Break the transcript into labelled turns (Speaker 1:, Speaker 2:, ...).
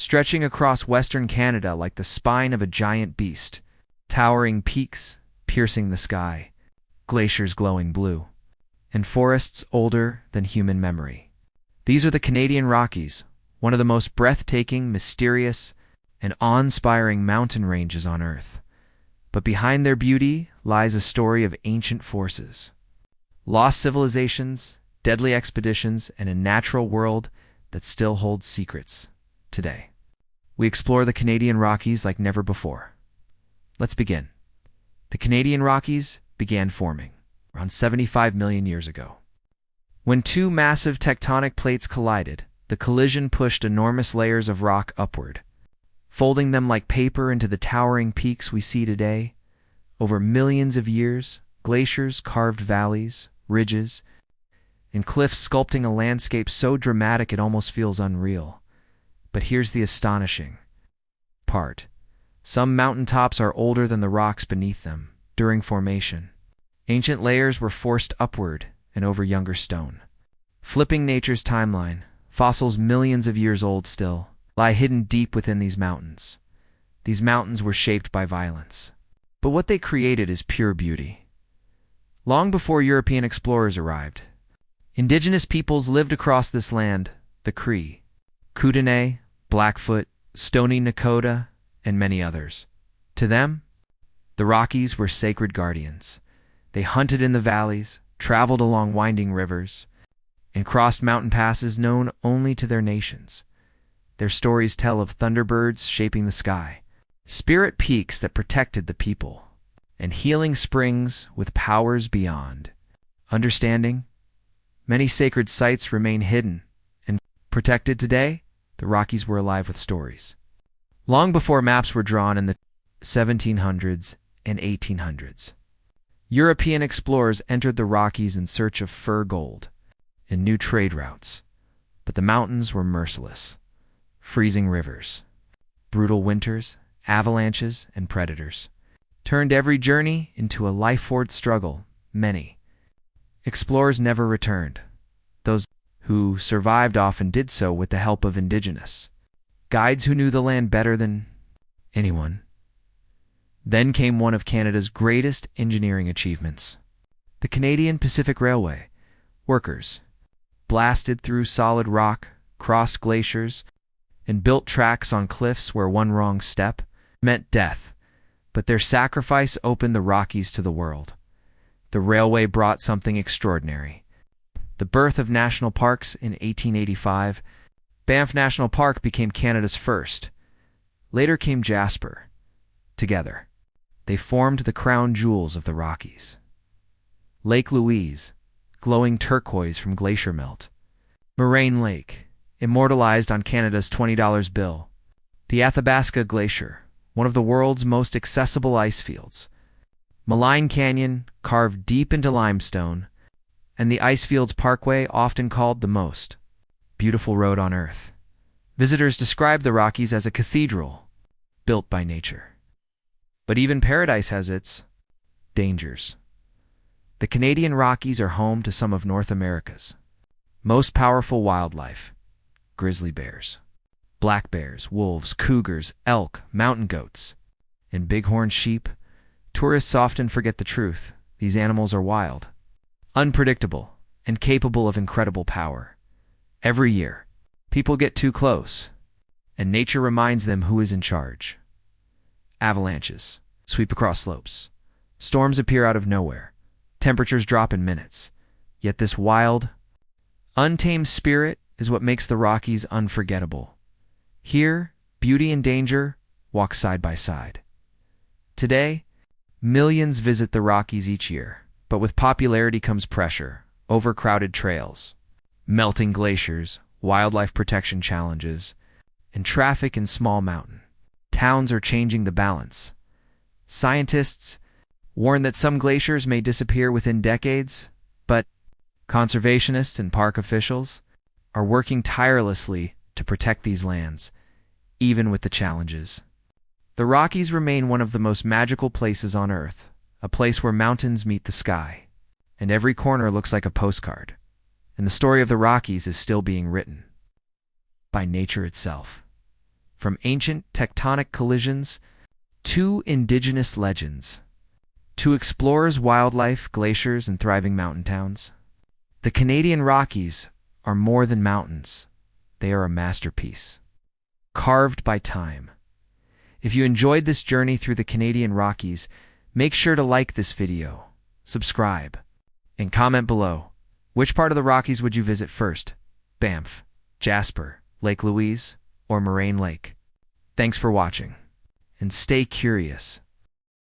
Speaker 1: stretching across western Canada like the spine of a giant beast, towering peaks piercing the sky, glaciers glowing blue, and forests older than human memory. These are the Canadian Rockies, one of the most breathtaking, mysterious, and awe-inspiring mountain ranges on Earth. But behind their beauty lies a story of ancient forces, lost civilizations, deadly expeditions, and a natural world that still holds secrets today. We explore the Canadian Rockies like never before. Let's begin. The Canadian Rockies began forming around 75 million years ago. When two massive tectonic plates collided, the collision pushed enormous layers of rock upward, folding them like paper into the towering peaks we see today. Over millions of years, glaciers carved valleys, ridges, and cliffs, sculpting a landscape so dramatic it almost feels unreal. But here's the astonishing part. Some mountaintops are older than the rocks beneath them. During formation, ancient layers were forced upward and over younger stone. Flipping nature's timeline, fossils millions of years old still lie hidden deep within these mountains. These mountains were shaped by violence, but what they created is pure beauty. Long before European explorers arrived, Indigenous peoples lived across this land: the Cree, Kootenai, Blackfoot, Stoney Nakoda, and many others. To them, the Rockies were sacred guardians. They hunted in the valleys, traveled along winding rivers, and crossed mountain passes known only to their nations. Their stories tell of thunderbirds shaping the sky, spirit peaks that protected the people, and healing springs with powers beyond understanding. Many sacred sites remain hidden and protected today. The Rockies were alive with stories. Long before maps were drawn in the 1700s and 1800s, European explorers entered the Rockies in search of fur gold and new trade routes. But the mountains were merciless. Freezing rivers, brutal winters, avalanches, and predators turned every journey into a life-forward struggle. Many explorers never returned. Those who survived often did so with the help of Indigenous guides who knew the land better than anyone. Then came one of Canada's greatest engineering achievements: the Canadian Pacific Railway. Workers blasted through solid rock, crossed glaciers, and built tracks on cliffs where one wrong step meant death. But their sacrifice opened the Rockies to the world. The railway brought something extraordinary: the birth of national parks in 1885. Banff National Park became Canada's first. Later came Jasper. Together, they formed the crown jewels of the Rockies. Lake Louise, glowing turquoise from glacier melt. Moraine Lake, immortalized on Canada's $20 bill. The Athabasca Glacier, one of the world's most accessible ice fields. Malign Canyon, carved deep into limestone, and the Icefields Parkway, often called the most beautiful road on Earth. Visitors describe the Rockies as a cathedral built by nature. But even paradise has its dangers. The Canadian Rockies are home to some of North America's most powerful wildlife: grizzly bears, black bears, wolves, cougars, elk, mountain goats, and bighorn sheep. Tourists often forget the truth: these animals are wild, unpredictable, and capable of incredible power. Every year, people get too close, and nature reminds them who is in charge. Avalanches sweep across slopes. Storms appear out of nowhere. Temperatures drop in minutes. Yet this wild, untamed spirit is what makes the Rockies unforgettable. Here, beauty and danger walk side by side. Today, millions visit the Rockies each year, but with popularity comes pressure: overcrowded trails, melting glaciers, wildlife protection challenges, and traffic in small mountain towns are changing the balance. Scientists warn that some glaciers may disappear within decades, but conservationists and park officials are working tirelessly to protect these lands, even with the challenges. The Rockies remain one of the most magical places on Earth, a place where mountains meet the sky, and every corner looks like a postcard. And the story of the Rockies is still being written by nature itself. from ancient tectonic collisions to indigenous legends, to explorers, wildlife, glaciers, and thriving mountain towns. The Canadian Rockies are more than mountains. They are a masterpiece, carved by time. If you enjoyed this journey through the Canadian Rockies, make sure to like this video, subscribe, and comment below. Which part of the Rockies would you visit first? Banff, Jasper, Lake Louise, or Moraine Lake? Thanks for watching, and stay curious.